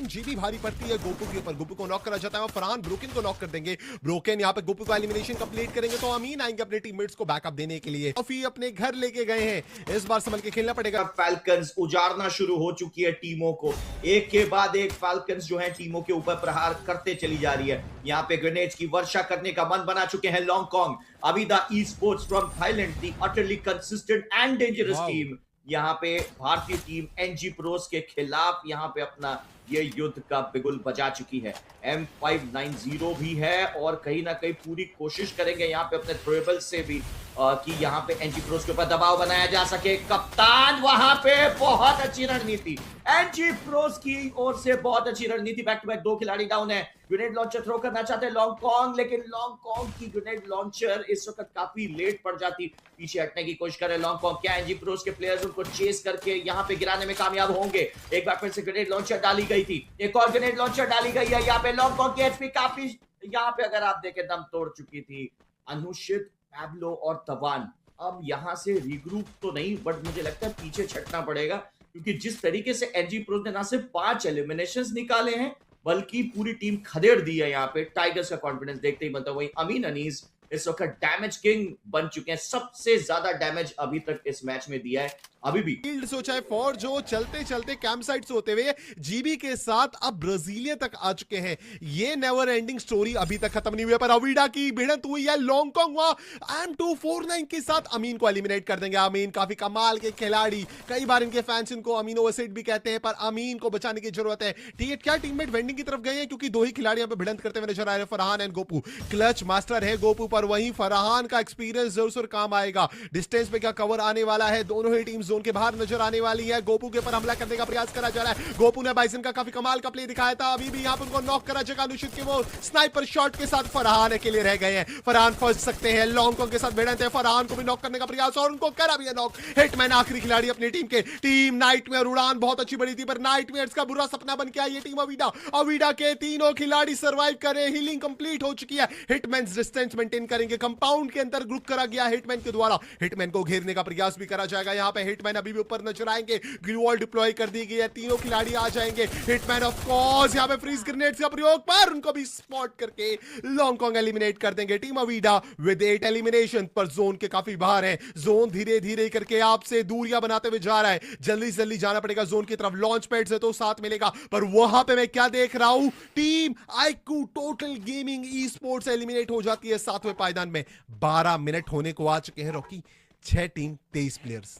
GB भारी पड़ती है गोपू के ऊपर। गोपू को नॉक करा जाता है और फरहान ब्रोकन को नॉक कर देंगे। ब्रोकन यहाँ पे गोपू का एलिमिनेशन कंप्लीट करेंगे तो अमीन आएंगे अपने टीममेट्स को बैकअप देने के लिए। काफी अपने घर लेके गए हैं, इस बार संभल के खेलना पड़ेगा। फैल्कन्स उजाड़ना शुरू हो चुकी है टीमों को, एक के बाद एक फैल्कन्स जो है टीमों के ऊपर प्रहार करते चली जा रही है। यहाँ पे ग्रेनेड्स की वर्षा करने का मन बना चुके हैं Long Kong. Avida esports from Thailand, the utterly consistent and dangerous team, यहाँ पे भारतीय टीम एनजी प्रोस के खिलाफ यहाँ पे अपना ये युद्ध का बिगुल बजा चुकी है। M590 भी है और कहीं ना कहीं पूरी कोशिश करेंगे यहाँ पे अपने थ्रोएबल से भी कि यहाँ पे एनजी प्रोस के ऊपर दबाव बनाया जा सके। कप्तान वहां पे बहुत अच्छी रणनीति एनजी प्रोस की ओर से, बहुत अच्छी रणनीति। बैक टू बैक 2 खिलाड़ी डाउन है। ग्रेनेड लॉन्चर थ्रो करना चाहते हैं लॉन्गकॉन्ग, लेकिन लॉन्गकॉन्ग की ग्रेनेड लॉन्चर इस वक्त काफी लेट पड़ जाती। पीछे हटने की कोशिश करे लॉन्गकॉन्ग। क्या एनजी प्रोस के प्लेयर्स उनको चेस करके यहाँ पे गिराने में कामयाब होंगे? एक बार फिर से ग्रेनेड लॉन्चर डाली गई थी, एक और ग्रेनेड लॉन्चर डाली गई है। यहाँ पे लॉन्गकॉन्ग की एचपी काफी यहाँ पे अगर आप देखें दम तोड़ चुकी थी। अनुषित, पैब्लो और तवान अब यहां से रीग्रुप तो नहीं, बट मुझे लगता है पीछे छटना पड़ेगा, क्योंकि जिस तरीके से एनजी प्रोस ने ना सिर्फ 5 एलिमिनेशंस निकाले हैं बल्कि पूरी टीम खदेड़ दी है। यहाँ पे टाइगर्स का कॉन्फिडेंस देखते ही बनता है। वहीं अमीन अनीस इस वक्त डैमेज किंग बन चुके हैं, सबसे ज्यादा डैमेज अभी तक इस मैच में दिया है। अभी भी फील्ड से चाहे फॉर जो चलते चलते कैंप साइट से होते हुए जीबी के साथ अब ब्राजीलिया तक आ चुके हैं। ये नेवर एंडिंग स्टोरी अभी तक खत्म नहीं हुई है, पर अविडा की भिड़ंत हुई है लॉन्गकॉन्ग वहां M249 के साथ अमीन को एलिमिनेट कर देंगे। अमीन काफी कमाल के खिलाड़ी, कई बार इनके फैंस इनको अमीनो एसिड भी कहते हैं, पर अमीन को बचाने की जरूरत है। ठीक है, क्या टीममेट वेंडिंग की तरफ गए हैं क्योंकि 2 ही खिलाड़ी यहाँ पे भिड़ंत करते हुए नजर आ रहे हैं, Farhan and Gopu. Clutch master है गोपू पर, वहीं फरहान का एक्सपीरियंस जरूर से काम आएगा। डिस्टेंस पे क्या कवर आने वाला है, दोनों ही टीम जोन के बाहर नजर आने वाली है। गोपू के ऊपर हमला करने का प्रयास करा जा रहा है। गोपू ने बाइसन का काफी कमाल का प्ले दिखाया था, अभी भी यहाँ पर उनको नॉक करा जाएगा। अनुषित के वो स्नाइपर शॉट के साथ फरहान अकेले रह गए हैं। फरहान फंस सकते हैं, लॉन्गकॉन्ग के साथ भिड़ंत है। फरहान को भी नॉक करने का प्रयास और उनको करा भी है नॉक। हिटमैन आखिरी खिलाड़ी अपनी टीम के। टीम नाइटमेयर उड़ान बहुत अच्छी बनी थी, पर नाइटमेयर्स का बुरा सपना बन के आई ये टीम अविडा। अविडा के तीनों खिलाड़ी सर्वाइव करे, हीलिंग कंप्लीट हो चुकी है। हिटमैन डिस्टेंस मेंटेन करेंगे, कंपाउंड के अंदर ग्रुप करा गया हिटमैन के द्वारा। हिटमैन को घेरने का प्रयास भी करा जाएगा। यहाँ पे हिटमैन अभी भी ऊपर नजर आएंगे। ग्लू वॉल डिप्लॉय कर दी गई है, तीनों खिलाड़ी आ जाएंगे। हिटमैन ऑफ कोर्स यहाँ पे फ्रीज ग्रेनेड्स का प्रयोग पर उनको भी स्पॉट करके लॉन्गकॉन्ग एलिमिनेट कर देंगे। टीम अविडा विद 8 एलिमिनेशन, पर जोन के काफी बाहर है। जोन धीरे धीरे करके आपसे दूरियां बनाते हुए जा रहा है। जल्दी से जल्दी जाना पड़ेगा जोन की तरफ। लॉन्च पैड से तो साथ मिलेगा, पर वहां पे मैं क्या देख रहा हूं, team IQ total gaming e sports eliminate हो जाती है 7वें पायदान में। 12 मिनट होने को आ चुके हैं रॉकी। 6 team 23 players.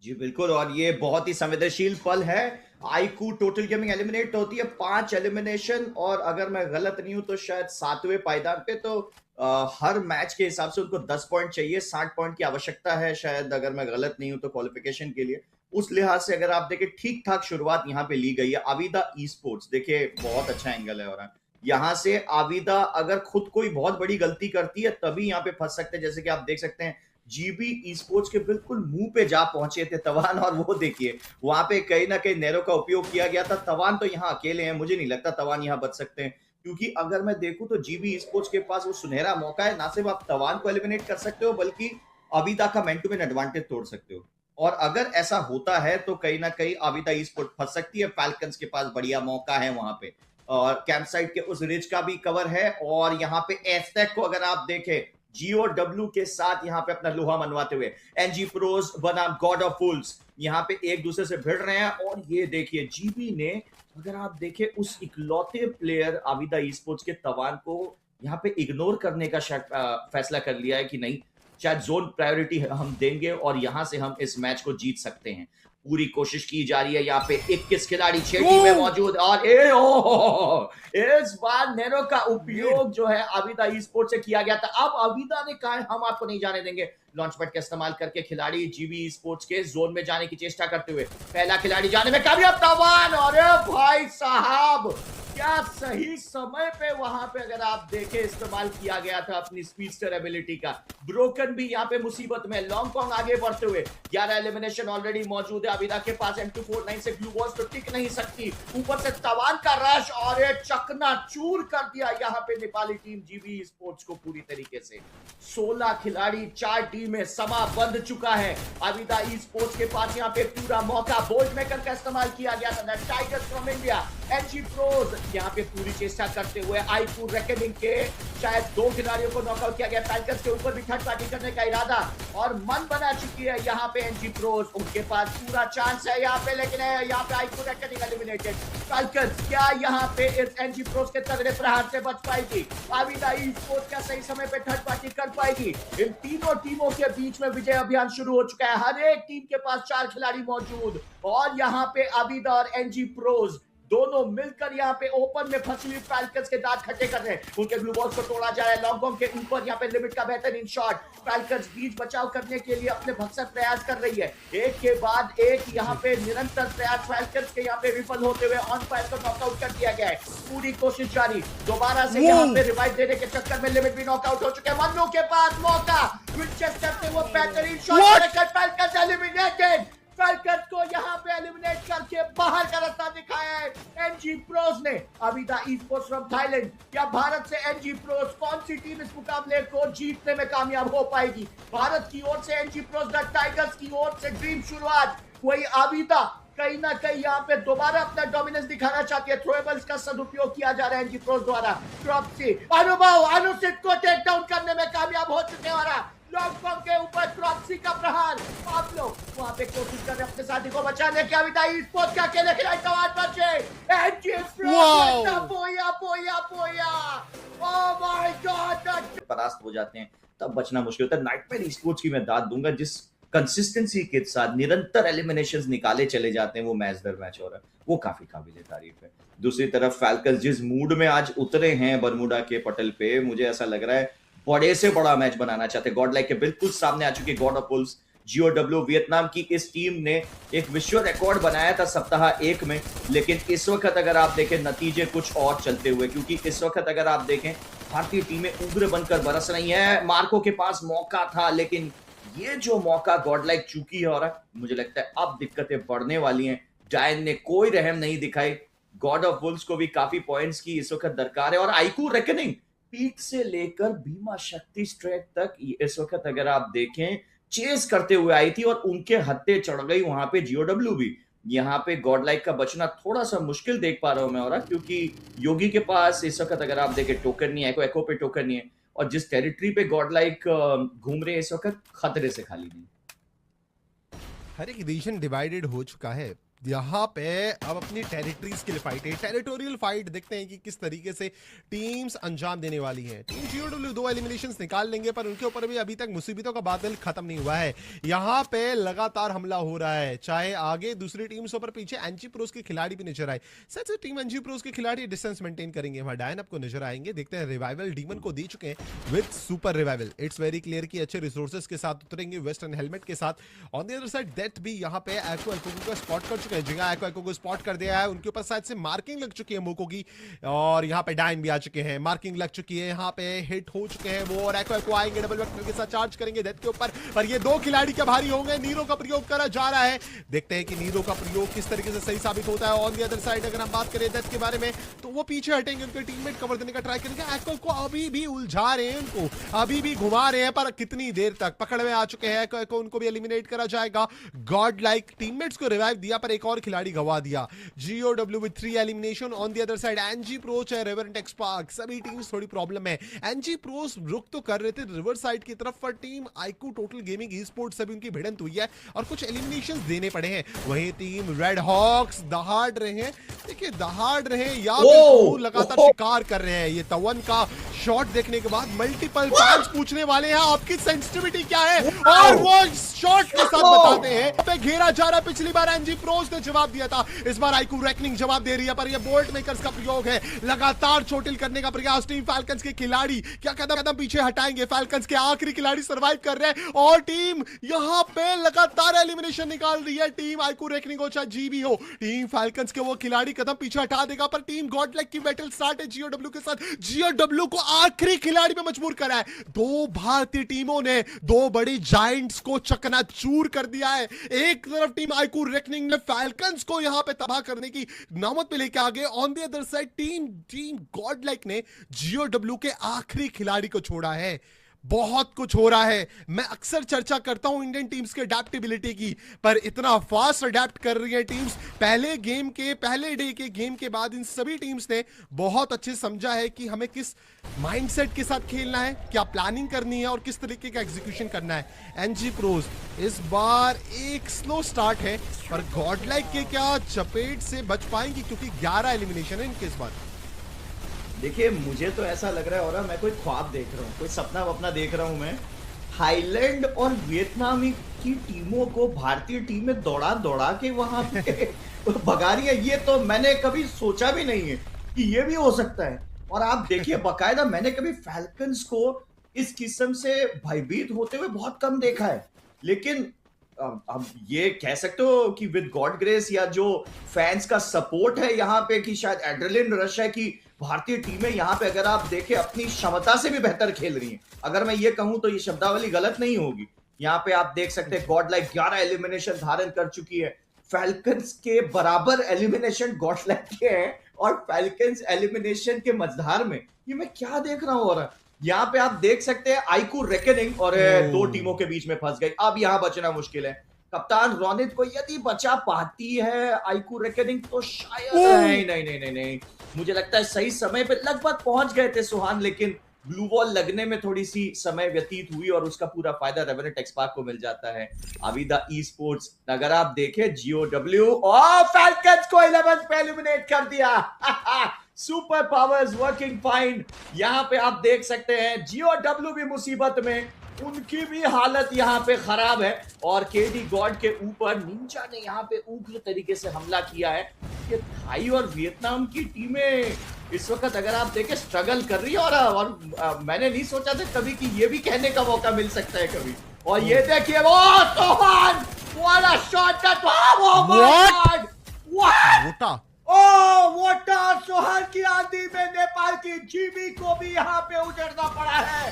जी बिल्कुल, और ये बहुत ही संवेदनशील पल है। आईक्यू टोटल गेमिंग एलिमिनेट होती है, 5 एलिमिनेशन, और अगर मैं गलत नहीं हूं तो शायद 7वें पायदान पे तो हर मैच के हिसाब से उनको 10 पॉइंट चाहिए, 60 पॉइंट की आवश्यकता है शायद, अगर मैं गलत नहीं हूं तो क्वालिफिकेशन के लिए। उस लिहाज से अगर आप देखें ठीक ठाक शुरुआत यहाँ पे ली गई है। आविदा ई स्पोर्ट्स देखिए बहुत अच्छा एंगल है, और यहाँ से आविदा अगर खुद कोई बहुत बड़ी गलती करती है तभी यहाँ पे फंस सकते हैं। जैसे कि आप देख सकते हैं जीबी ई स्पोर्ट्स के बिल्कुल मुंह पे जा पहुंचे थे तवान, और वो देखिए वहां पे कहीं ना कहीं नैरो का उपयोग किया गया था। तवान तो यहाँ अकेले हैं, मुझे नहीं लगता तवान यहाँ बच सकते हैं, क्योंकि अगर मैं देखूं तो जीबी ई स्पोर्ट्स के पास वो सुनहरा मौका है, ना सिर्फ आप तवान को एलिमिनेट कर सकते हो बल्कि अविदा का मैन टू मैन एडवांटेज तोड़ सकते हो। और अगर ऐसा होता है तो कहीं ना कहीं अविदा ई स्पोर्ट फंस सकती है। फैल्कन्स के पास बढ़िया मौका है वहां पे, और कैंप साइट के उस रिज का भी कवर है। और यहाँ पे एस्टेक को अगर आप देखें GOW के साथ यहाँ पे अपना लोहा मनवाते हुए एनजी प्रोस बनाम गॉड ऑफ फूल्स यहाँ पे एक दूसरे से भिड़ रहे हैं। और ये देखिए जीबी ने, अगर आप देखें, उस इकलौते प्लेयर आविदा ई स्पोर्ट्स के तवान को यहाँ पे इग्नोर करने का फैसला कर लिया है कि नहीं, शायद जोन प्रायोरिटी हम देंगे और यहाँ से हम इस मैच को जीत सकते हैं। पूरी कोशिश की जा रही है। यहाँ पे 21 खिलाड़ी 6 टीम में मौजूद, और इस बार नैनो का उपयोग जो है आविदा ई स्पोर्ट से किया गया था। अब आविदा ने कहा हम आपको नहीं जाने देंगे। लॉन्च पैड का इस्तेमाल करके खिलाड़ी जीबी ई स्पोर्ट्स के जोन में जाने की चेष्टा करते हुए पहला खिलाड़ी जाने में कामयाब तवान। और भाई साहब क्या सही समय पे वहां पे अगर आप देखें इस्तेमाल किया गया था अपनी स्पीडस्टर एबिलिटी का। ब्रोकन भी यहाँ पे मुसीबत में, लॉन्गकॉन्ग आगे बढ़ते हुए 11 एलिमिनेशन ऑलरेडी मौजूद है अविदा के पास। M249 से ग्लू वॉल्स तो टिक नहीं सकती, ऊपर से तवान का रश और ये चकनाचूर कर दिया यहाँ पे नेपाली टीम जीबी स्पोर्ट्स को पूरी तरीके से। 16 खिलाड़ी 4 टीम में, समा बंध चुका है। अविदा ई स्पोर्ट्स के पास यहाँ पे पूरा मौका बोल्ट मेकर का इस्तेमाल किया गया था। Tigers from India, NG pros यहाँ पे पूरी चेष्टा करते हुए आईकू रेकनिंग के शायद 2 खिलाड़ियों को नॉकआउट किया गया। फैल्कन्स के ऊपर भी थर्ड पार्टी करने का इरादा और मन बना चुकी है यहाँ पे एनजी प्रोज। उनके पास पूरा चांस है यहाँ पे, लेकिन यहाँ पे आईकू रेकनिंग एलिमिनेटेड। फैल्कन्स क्या यहाँ पे इस एनजी प्रोज के तगड़े प्रहार से बच पाएगी? अविदा ई स्पोर्ट्स क्या सही समय पे थर्ड पार्टी कर पाएगी? इन तीनों टीमों के बीच में विजय अभियान शुरू हो चुका है। हर एक टीम के पास 4 खिलाड़ी मौजूद और यहाँ पे अविदा और एनजी प्रोज दोनों मिलकर यहाँ पे ओपन में फंसी हुई फैल्कन्स के दांत खट्टे कर रहे हैं। उनके ग्लू बॉल्स को तोड़ा जा रहा है। लॉन्गकॉन्ग के ऊपर यहाँ पे लिमिट का बेहतरीन शॉट। फैल्कन्स बीच बचाव करने के लिए अपने भरसक प्रयास कर रही है। एक के बाद एक यहाँ पे निरंतर प्रयास फैल्कन्स के यहाँ पे विफल होते हुए ऑन फायर को नॉकआउट कर दिया गया है। पूरी कोशिश जारी। दोबारा से यहाँ पे रिवाइव देने के चक्कर में लिमिट भी नॉकआउट हो चुके हैं। मन्नू के पास मौका, विंचेस्टर से वो बेहतरीन शॉट लेकर फैल्कन्स एलिमिनेटेड। फैल्कन्स को यहाँ पे एलिमिनेट करके बाहर का रास्ता दिखाया है एनजी प्रोज ने। Avida esports from Thailand, क्या भारत से एनजी प्रोज कौन सी टीम इस मुकाबले को जीतने में कामयाब हो पाएगी? भारत की ओर से एनजी प्रोज, द टाइगर्स की ओर से ड्रीम शुरुआत। वही अविदा कहीं ना कहीं यहाँ पे दोबारा अपना डोमिनेंस दिखाना चाहती है। थ्रोएबल्स का सदुपयोग किया जा रहा है एनजी प्रोज द्वारा। क्रॉप्सी अनुभव अनुचित को टेक डाउन करने में कामयाब हो चुके हैं। लॉन्गकॉन्ग के ऊपर क्रॉप्सी का प्रहार। आप लोग वहां पे कोशिश कर रहे हैं अपने साथी को बचाने की। अविदा ई स्पोर्ट्स का अकेले खिलाड़ी तवान बचे। एनजी प्रोज बोया बोया बोया, ओह माय गॉड, परास्त हो जाते हैं तब बचना मुश्किल होता है। नाइटमेयर ई स्पोर्ट्स की मैं दाद दूंगा, जिस कंसिस्टेंसी के साथ निरंतर एलिमिनेशंस निकाले चले जाते हैं, वो मैच दर मैच हो रहा है, वो काफी काबिल तारीफ है। दूसरी तरफ फैल्कन्स जिस मूड में आज उतरे हैं बरमूडा के पटल पे, मुझे ऐसा लग रहा है बड़े से बड़ा मैच बनाना चाहते हैं। गॉड लाइक के बिल्कुल सामने आ चुके God of Wolves. GOW Vietnam की इस टीम ने एक विश्व रिकॉर्ड बनाया था सप्ताह 1 में, लेकिन इस वक्त अगर आप देखें नतीजे कुछ और चलते हुए, क्योंकि इस वक्त अगर आप देखें भारतीय टीमें उग्र बनकर बरस रही हैं। मार्को के पास मौका था, लेकिन ये जो मौका गॉड लाइक चूकी है और मुझे लगता है अब दिक्कतें बढ़ने वाली हैं। डायन ने कोई रहम नहीं दिखाई। गॉड ऑफ वुल्व्स को भी काफी पॉइंट्स की इस वक्त दरकार है और आईकू रेकनिंग पीक से लेकर भीमा शक्ति स्ट्रेट तक इस वक्त अगर आप देखें चेस करते हुए आई थी और उनके हत्थे चढ़ गई वहां पे GOW भी। यहाँ पे गॉड लाइक का बचना थोड़ा सा मुश्किल देख पा रहा हूं मैं, और क्योंकि योगी के पास इस वक्त अगर आप देखें टोकन नहीं है, एको पे टोकन नहीं है, और जिस टेरिटरी पे गॉड लाइक घूम रहे हैं इस वक्त खतरे से खाली नहीं। हर एक रीजन डिवाइडेड हो चुका है। यहाँ पे अब अपनी टेरिटरीज के लिए फाइट है, टेरिटोरियल फाइट। देखते हैं कि किस तरीके से टीम्स अंजाम देने वाली हैं। टीम GOW 2 एलिमिनेशंस निकाल लेंगे, पर उनके ऊपर भी अभी तक मुसीबतों का बादल खत्म नहीं हुआ है। यहाँ पे लगातार हमला हो रहा है, चाहे आगे दूसरी टीम्स पर पीछे एनजी प्रोज के खिलाड़ी भी नजर आए। सच से टीम एनजी प्रोज के खिलाड़ी डिस्टेंस मेंटेन करेंगे, वहां डायन आपको नजर आएंगे। देखते हैं, रिवाइवल डीमन को दे चुके हैं with super revival. It's very clear कि अच्छे रिसोर्सेज के साथ उतरेंगे, वेस्टर्न हेलमेट के साथ। On the other side death भी यहाँ पे एको को स्पॉट कर चुके हैं। जगह एको को स्पॉट कर दिया है, उनके ऊपर शायद से मार्किंग लग चुकी है मोको की, और यहाँ पे डायन भी आ चुके हैं, मार्किंग लग चुकी है, यहाँ पे हिट हो चुके हैं वो, और एको आएंगे डबल वेक्टर के साथ चार्ज करेंगे डेथ के ऊपर। पर ये 2 खिलाड़ी क्या भारी होंगे। नीरो का प्रयोग करा जा रहा है, देखते हैं कि नीरो का प्रयोग किस तरीके से सही साबित होता है। ऑन द अदर साइड अगर हम बात करें डेथ के बारे में, तो वो पीछे हटेंगे, उनके टीममेट कवर देने का ट्राई करेंगे। एको को अभी भी उलझा रहे हैं, उनको अभी भी घुमा रहे हैं, पर कितनी देर तक पकड़ में आ चुके हैं। एको उनको भी एलिमिनेट करा जाएगा। गॉड लाइक टीममेट्स को रिवाइव दिया, पर एक और खिलाड़ी गवा दिया। GOW with 3 elimination on the other side। NG Pros है, रेवरेंट एक्सपार्क, सभी टीम्स थोड़ी प्रॉब्लम है। NG Pros रुक तो कर रहे थे रिवर साइड की तरफ, पर team iQOO total gaming e sports से भी उनकी भिड़ंत हुई है और कुछ एलिमिनेशंस देने पड़े हैं। वहीं टीम रेड हॉक्स दहाड़ रहे हैं, देखिए दहाड़ रहे हैं या लगातार शिकार कर रहे हैं। ये तवन का शॉट देखने के बाद मल्टीपल फैंस पूछने वाले हैं आपकी सेंसिटिविटी क्या है, और वो शॉट के साथ बताते हैं पे घेरा जा रहा है। पिछली बार एनजी प्रोज ने जवाब दिया था, इस बार आईक्यू रेकनिंग जवाब दे रही है, पर ये बोल्ट मेकर्स का प्रयोग है। लगातार चोटिल करने का प्रयास टीम फैल्कन्स के खिलाड़ी क्या कदम पीछे हटाएंगे। फैल्कन्स के आखिरी खिलाड़ी सर्वाइव कर रहे हैं और टीम यहां पे लगातार एलिमिनेशन निकाल रही है। टीम आईक्यू रेकनिंग हो चाहे जीबी हो, टीम फैल्कन्स के वो खिलाड़ी कदम पीछे हटा देगा, पर टीम गॉडलाइक की बैटल स्टार्ट है जीओडब्ल्यू के साथ। जीओडब्ल्यू को आखिरी खिलाड़ी पे मजबूर करा है। दो भारतीय टीमों ने दो बड़ी जायंट्स को चकनाचूर कर दिया है। एक तरफ टीम आईक्यू रेकनिंग ने फैल्कन्स को यहां पे तबाह करने की नौबत पे लेके आ गए, on the other side team Godlike ने जीओडब्ल्यू के आखिरी खिलाड़ी को छोड़ा है। बहुत कुछ हो रहा है। मैं अक्सर चर्चा करता हूं इंडियन टीम्स के अडेप्टेबिलिटी की, पर इतना फास्ट अडेप्ट कर रही है टीम्स। पहले डे के गेम के बाद इन सभी टीम्स ने बहुत अच्छे समझा है कि हमें किस माइंडसेट के साथ खेलना है, क्या प्लानिंग करनी है और किस तरीके का एग्जीक्यूशन करना है। एनजी प्रोज इस बार एक स्लो स्टार्ट है, पर गॉडलाइक के क्या चपेट से बच पाएंगी, क्योंकि 11 एलिमिनेशन है इनके इस बार। देखिए मुझे तो ऐसा लग रहा है और मैं कोई ख्वाब देख रहा हूँ, कोई सपना वपना देख रहा हूँ मैं। थाईलैंड और वियतनाम की टीमों को भारतीय टीम में दौड़ा दौड़ा के वहां पे भगा रही है। ये तो मैंने कभी सोचा भी नहीं है कि ये भी हो सकता है। और आप देखिए बाकायदा मैंने कभी फैल्कन्स को इस किस्म से भयभीत होते हुए बहुत कम देखा है। लेकिन अब ये कह सकते हो कि विद गॉड ग्रेस या जो फैंस का सपोर्ट है यहाँ पे, कि शायद एड्रेलिन रश है कि भारतीय टीमें यहाँ पे अगर आप देखें अपनी क्षमता से भी बेहतर खेल रही हैं। अगर मैं ये कहूं तो ये शब्दावली गलत नहीं होगी। यहाँ पे आप देख सकते हैं गॉडलाइक 11 एलिमिनेशन धारण कर चुकी है। फैल्कन्स के बराबर एलिमिनेशन गॉडलाइक के हैं और फैल्कन्स एलिमिनेशन के मझधार में ये मैं क्या देख रहा हूं। और यहाँ पे आप देख सकते हैं आईक्यू रेकनिंग और दो टीमों के बीच में फंस गई। अब यहाँ बचना मुश्किल है। कप्तान रोनित को यदि बचा पाती है आईक्यू रेकनिंग तो शायद नहीं, मुझे लगता है सही समय पे लगभग पहुंच गए थे सुहान, लेकिन ब्लू वॉल लगने में थोड़ी सी समय व्यतीत हुई और उसका पूरा फायदा रेवेनेंट एक्सपार्क को मिल जाता है। अविदा ई स्पोर्ट्स अगर आप देखें जीओडब्ल्यू और फैल्कन्स को 11th पे एलिमिनेट कर दिया। Super powers working fine. यहाँ पे आप देख सकते हैं जीओडब्ल्यू भी मुसीबत में, उनकी भी हालत यहाँ पे खराब है और केडी गॉड के ऊपर निंजा ने यहाँ पे उग्र तरीके से हमला किया है। ये थाई और वियतनाम की टीमें इस वक्त अगर आप देखें स्ट्रगल कर रही है और मैंने नहीं सोचा था कभी कि ये भी कहने का मौका मिल सकता है कभी। और ये देखिए वो Sohan, what a shot that was! Oh my God! What? वोटा Sohan की आंधी में नेपाल की जीबी को भी यहाँ पे उजड़ना पड़ा है।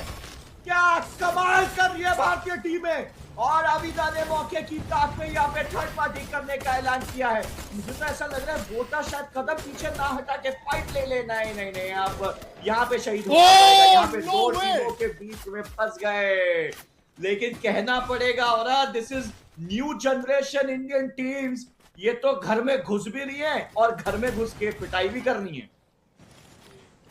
क्या कमाल कर रही है भारतीय टीमें। और अविदा ने मौके की ताक में यहाँ पे थर्ड पार्टी करने का ऐलान किया है। मुझे तो ऐसा लग रहा है वोटा शायद कदम पीछे ना हटा के फाइट ले लेना है। नहीं आप यहाँ पे शहीद हो जाएगा। यहाँ पे दो टीमों के बीच में फंस गए। लेकिन कहना पड़ेगा और this is new generation Indian teams. ये तो घर में घुस भी रही है और घर में घुस के पिटाई भी करनी है।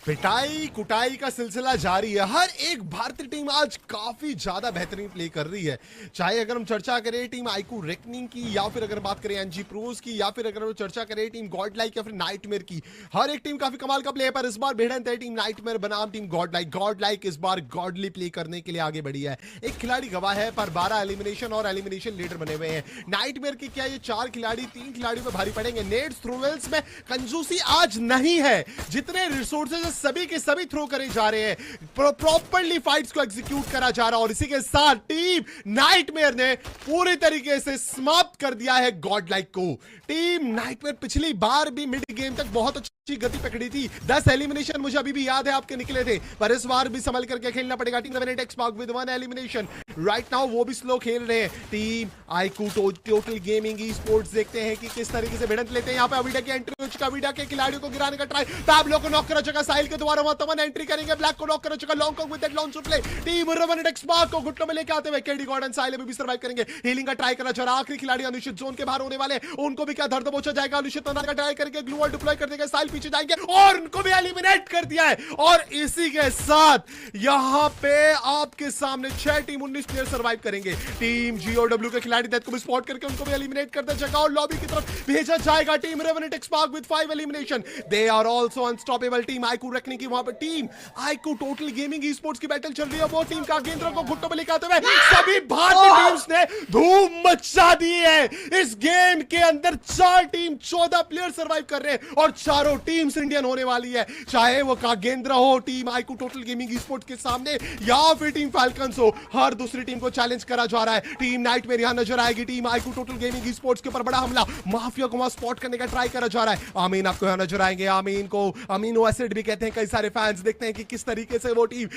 पिटाई कुटाई का सिलसिला जारी है। हर एक भारतीय टीम आज काफी ज्यादा बेहतरीन प्ले कर रही है। चाहे अगर हम चर्चा करें टीम आईक्यू रेकनिंग की, या फिर अगर बात करें एनजी प्रोज की, या फिर अगर हम चर्चा करें टीम गॉडलाइक या फिर नाइटमेयर की, हर एक टीम काफी कमाल का प्ले है। पर इस बार भिड़ंत है टीम नाइटमेयर बनाम टीम गॉडलाइक इस बार गॉडली प्ले करने के लिए आगे बढ़ी है। एक खिलाड़ी गवाह है, पर 12 एलिमिनेशन और एलिमिनेशन लीडर बने हुए हैं। नाइटमेयर की क्या ये 4 खिलाड़ी 3 खिलाड़ियों पर भारी पड़ेंगे। नेट्स थ्रोवेल्स में कंजूसी आज नहीं है। जितने रिसोर्सेज सभी के सभी थ्रो करे जा रहे हैं, प्रॉपर्ली फाइट्स को एग्जीक्यूट करा जा रहा है। और इसी के साथ टीम नाइटमेयर ने पूरी तरीके से समाप्त कर दिया है गॉडलाइक को। टीम नाइटमेयर पिछली बार भी मिड गेम तक बहुत अच्छी गति पकड़ी थी। 10 एलिमिनेशन मुझे अभी भी याद है आपके निकले थे, पर इस बार भी संभल करके खेलना पड़ेगा। Team Revenant XSpark with 1 elimination right now, वो भी स्लो खेल रहे हैं। Team IQ total gaming esports देखते हैं कि किस तरीके से भिड़ंत लेते हैं। यहाँ पे अविडा की एंट्री हो चुका, अविडा के खिलाड़ियों को गिराने का ट्राई, पैब्लो को नॉक करा चुका, साहिल के द्वारा वहां तमन एंट्री करेंगे, ब्लैक को नॉक करा चुका, Long Kong with that launch play. Team Revenant XSpark को घुटनों में लेके आते हुए केडी गॉर्डन साहिल भी सर्वाइव करेंगे। हीलिंग का ट्राई करना चाह रहा, आखिरी खिलाड़ी अनुचित जोन के बाहर होने वाले, उनको भी क्या दर्द पहुंचा जाएगा। अनुचित का ट्राई करके ग्लू वॉल डिप्लॉय कर देंगे, साहिल पीछे जाएंगे और उनको भी एलिमिनेट कर दिया है। और इसी के साथ यहां पे आपके सामने 6 टीम 19 प्लेयर सर्वाइव करेंगे। टीम जीओडब्ल्यू के खिलाड़ी डेथ को भी स्पॉट करके उनको भी एलिमिनेट कर दिया जाएगा और लॉबी की तरफ भेजा जाएगा। Team Revenant XSpark with 5 elimination, they are also unstoppable. Team IQ रखने की वहां पर team IQ total gaming esports की बैटल चल रही है। वो टीम का गेंद्र को घुट्टों में लेकर आते हुए सभी भारतीय टीम्स ने धूम मचा दी है। इस गेम के अंदर 4 टीम 14 प्लेयर सर्वाइव कर रहे हैं और चारों टीम्स इंडियन होने वाली है, चाहे वो कागेंद्र हो team IQ total gaming e sports के सामने या फिर टीम फैल्कन्स हो। हर दूसरी टीम को चैलेंज करा जा रहा है। टीम नाइटमेयर यहां नजर आएगी, team IQ total gaming e sports के ऊपर बड़ा हमला, माफिया को वहां स्पॉट करने का ट्राई करा जा रहा है। आमीन आपको यहां नजर आएंगे, आमीन को अमीनो एसिड भी कहते हैं कई सारे फैंस। देखते हैं कि किस तरीके से वो team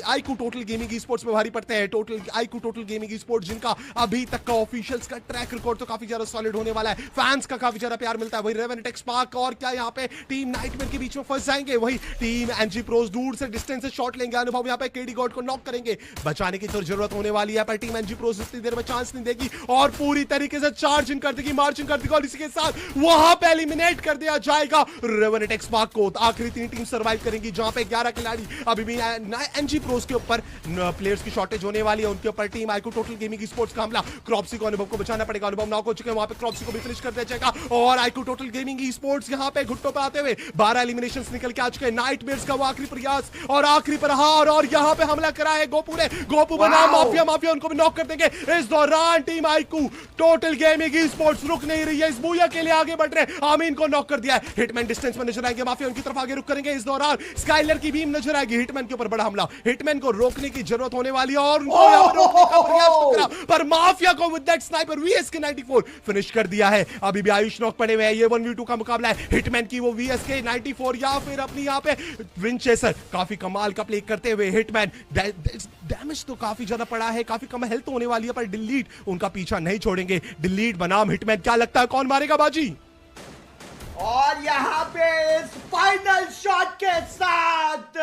IQ total gaming e sports में भारी पड़ते हैं। IQ total gaming e sports जिनका अभी तक का ऑफिशियल्स का ट्रैक रिकॉर्ड तो काफी ज्यादा सॉलिड होने वाला है, फैंस का काफी ज्यादा प्यार मिलता है। वही रेवेनेट एक्सपार्क और क्या यहां पे टीम नाइटमेयर के बीच में फंस जाएंगे। वही टीम एनजी प्रोस दूर से डिस्टेंस से शॉट लेंगे, अनुभव यहां पे केडी गॉड को नॉक करेंगे, बचाने की तो जरूरत होने वाली है पर टीम एनजी प्रोस इतनी देर में चांस नहीं देगी और पूरी तरीके से चार्ज इन कर देगी, मार्च इन कर देगी और इसी के साथ वहां पे एलिमिनेट कर दिया जाएगा रेवेनेट एक्सपार्क को। आखिरी 3 टीम सर्वाइव करेंगी जहां पे 11 खिलाड़ी अभी भी एनजी प्रोस के ऊपर प्लेयर्स की शॉर्टेज होने वाली है, उनके ऊपर team IQ total gaming e sports का हमला। क्रॉप्सी को अनुभव को बचाना पड़ेगा, अनुभव नॉक हो चुके हैं, वहां पे क्रॉप्सी को भी फिनिश कर दिया जाएगा और IQ total gaming e sports यहां पे घुट्टों पे आते हुए 12 एलिमिनेशंस निकल के आ चुके हैं। नाइटमेयर्स का वो आखिरी प्रयास और आखिरी प्रहार और यहां पे हमला करा है गोपू ने, गोपू बना माफिया उनको भी नॉक कर देंगे। इस दौरान team IQ total gaming e sports रुक नहीं रही है, इस बूया के लिए आगे बढ़ रहे हैं। आमीन को नॉक कर दिया है, हिटमैन डिस्टेंस में नजर आएंगे, माफिया उनकी तरफ आगे रुक करेंगे। इस दौरान स्काइलर की बीम नजर आएगी, हिटमैन के ऊपर बड़ा हमला, हिटमैन को रोकने की जरूरत होने वाली है और उनको यहां पर रोकने का प्रयास तो करा पर माफिया को with that sniper VSK 94 finish कर दिया है। अभी भी आयुष नॉक पड़े हुए हैं, ये 1v2 का मुकाबला है। हिटमैन की वो वीएसके 94 या फिर अपनी यहां पे विंचेसर काफी कमाल का प्ले करते हुए हिटमैन डैमेज तो काफी ज्यादा पड़ा है, काफी कम हेल्थ होने वाली है पर डिलीट उनका पीछा नहीं छोड़ेंगे। डिलीट बनाम हिटमैन, क्या लगता है कौन मारेगा बाजी? और यहाँ पे इस फाइनल शॉट के साथ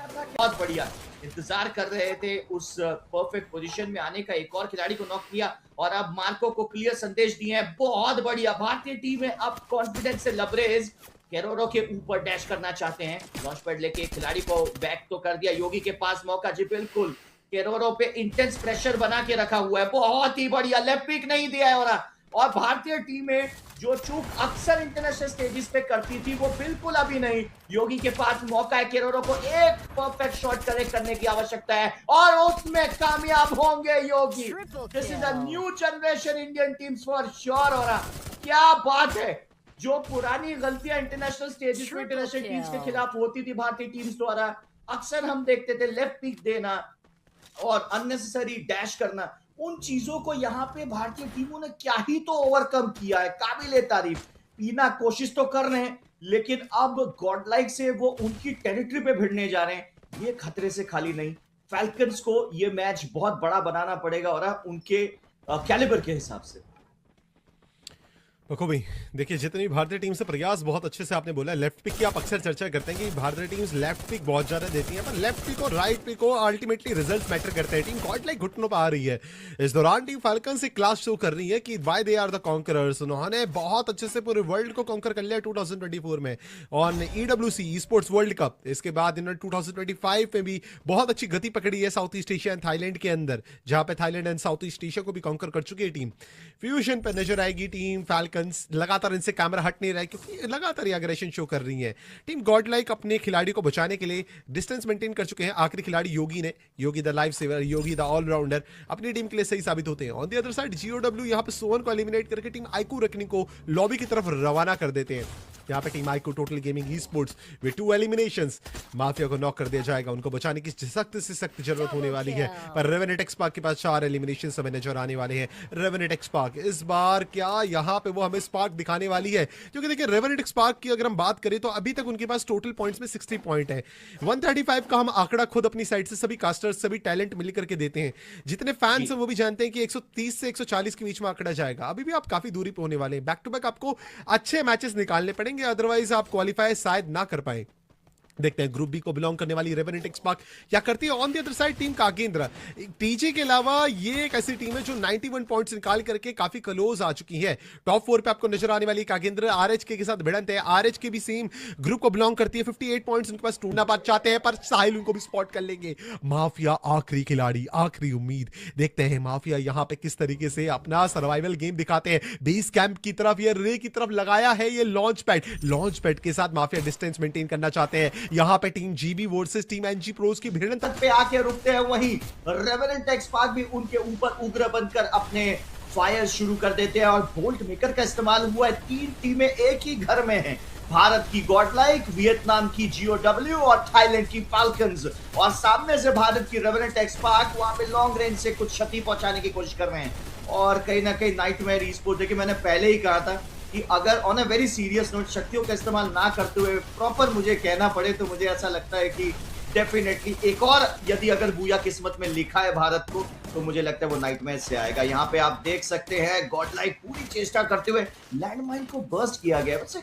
बहुत बढ़िया इंतजार कर रहे थे उस परफेक्ट पोजीशन में आने का, एक और खिलाड़ी को नॉक किया और अब मार्को को क्लियर संदेश दिए हैं। बहुत बढ़िया भारतीय टीम है अब कॉन्फिडेंस से लबरेज, केरोरो के ऊपर डैश करना चाहते हैं, लॉन्च पैड लेके खिलाड़ी को बैक तो कर दिया। योगी के पास मौका, जी बिल्कुल, केरोरो पे इंटेंस प्रेशर बना के रखा हुआ है, बहुत ही बढ़िया, लेफ्ट पिक नहीं दिया है और भारतीय टीमें जो चूक अक्सर इंटरनेशनल स्टेजेस पे करती थी वो बिल्कुल अभी नहीं। योगी के पास मौका है, केरोरो को एक परफेक्ट शॉट करेक्ट करने की आवश्यकता है और उसमें कामयाब होंगे Yogi. This is a new generation Indian teams for sure. और क्या बात है, जो पुरानी गलतियां इंटरनेशनल स्टेजेस पे इंटरनेशनल टीम्स के खिलाफ होती थी भारतीय टीम्स द्वारा, अक्सर हम देखते थे लेफ्ट पिक देना और अननेसेसरी डैश करना, उन चीजों को यहाँ पे भारतीय टीमों ने क्या ही तो ओवरकम किया है, काबिले तारीफ। पीना कोशिश तो कर रहे हैं लेकिन अब गॉडलाइक से वो उनकी टेरिटरी पे भिड़ने जा रहे हैं, ये खतरे से खाली नहीं। फैल्कन्स को ये मैच बहुत बड़ा बनाना पड़ेगा और उनके कैलिबर के हिसाब से। भाई देखिए, जितनी भारतीय टीम से प्रयास बहुत अच्छे से आपने बोला, लेफ्ट पिक की आप अक्सर चर्चा करते हैं कि भारतीय टीम्स लेफ्ट पिक बहुत ज्यादा देती हैं, पर लेफ्ट पिक और राइट पिक को अल्टीमेटली रिजल्ट्स मैटर करते हैं। टीम गॉडलाइक घुटनों पर आ रही है, इस दौरान टीम फाल्कन्स एक क्लास शो कर रही है कि why they are the conquerors. उन्होंने बहुत अच्छे से पूरे वर्ल्ड को कॉन्कर कर लिया 2024 में on EWC e sports world cup. इसके बाद इन्होंने 2025 में भी बहुत अच्छी गति पकड़ी है south east Asia and Thailand के अंदर, जहां पे Thailand and south east Asia को भी कॉन्कर कर चुकी है टीम। फ्यूजन पर नजर आएगी टीम फाल्कन्स, लगातार इनसे कैमरा हट नहीं रहा है क्योंकि लगातार ये एग्रेशन शो कर रही है। टीम गॉडलाइक अपने खिलाड़ी को बचाने के लिए डिस्टेंस मेंटेन कर चुके हैं। आखिरी खिलाड़ी योगी ने, Yogi the life saver, Yogi the allrounder अपनी टीम के लिए सही साबित होते हैं। On the other side GOW यहां पे सोवन को एलिमिनेट करके टीम आईक्यू रखने को लॉबी की तरफ रवाना कर देते हैं। यहाँ पे team IQ total gaming e sports with 2 eliminations, mafia को नॉक कर दिया जाएगा, उनको बचाने की सख्त से सख्त जरूरत होने वाली है। पर रेवेनेट एक्सपार्क के पास 4 एलिमिनेशन हमें नजर आने वाले हैं। रेवेनेट एक्सपार्क इस बार क्या यहाँ पे वो हमें स्पार्क दिखाने वाली है, क्योंकि देखिए रेवेनेट एक्सपार्क की अगर हम बात करें तो अभी तक उनके पास टोटल पॉइंट्स में 60 पॉइंट है। 135 का हम आंकड़ा खुद अपनी साइड से सभी कास्टर्स, सभी टैलेंट मिल करके देते हैं। जितने फैंस हैं वो भी जानते हैं कि 130 से 140 के बीच में आंकड़ा जाएगा। अभी भी आप काफी दूरी पे होने वाले हैं। बैक टू बैक आपको अच्छे मैचेस निकालने पड़ेंगे, अदरवाइज आप क्वालिफाई शायद ना कर पाए। देखते हैं ग्रुप बी को बिलोंग करने वाली रेवेनेंट एक्सपार्क क्या करती है on the other side team कागेंद्र। टीजे के अलावा ये एक ऐसी टीम है जो 91 पॉइंट्स निकाल करके काफी क्लोज आ चुकी है। टॉप 4 पे आपको नजर आने वाली कागेंद्र आरएचके के साथ भिड़ंत है। आरएचके भी सेम ग्रुप को बिलोंग करती है। 58 पॉइंट्स उनके पास ढूंढना पास चाहते हैं पर साहिल उनको भी स्पॉट कर लेंगे। माफिया आखिरी खिलाड़ी, आखिरी उम्मीद। देखते हैं माफिया यहां पे किस तरीके से अपना सर्वाइवल गेम दिखाते हैं। बेस कैंप की तरफ या रे की तरफ लगाया है ये लॉन्च पैड के साथ माफिया डिस्टेंस मेंटेन करना चाहते हैं। यहां पे team GB versus team NG pros की भिड़ंत पे आके रुकते हैं। वहीं रेवेनेंट एक्सपार्क भी उनके ऊपर उग्र बनकर अपने फायर शुरू कर देते हैं और बोल्ट मेकर का इस्तेमाल हुआ है। 3 टीमें एक ही घर में हैं, भारत की गॉडलाइक, वियतनाम की जीओडब्ल्यू और थाईलैंड की फाल्कन्स। और सामने से भारत की रेवेनेंट एक्सपार्क वहां पे लॉन्ग रेंज से कुछ क्षति पहुंचाने की कोशिश कर रहे हैं। और कहीं ना कहीं नाइटमेयर ई-स्पोर्ट्स, देखिए मैंने पहले ही कहा था कि अगर on a very serious note शक्तियों का इस्तेमाल ना करते हुए प्रॉपर मुझे कहना पड़े तो मुझे ऐसा लगता है कि डेफिनेटली एक और यदि अगर बूया किस्मत में लिखा है भारत को तो मुझे लगता है वो नाइटमेयर से आएगा। यहाँ पे आप देख सकते हैं गॉडलाइक पूरी चेष्टा करते हुए लैंडमाइन को बर्स्ट किया गया। वैसे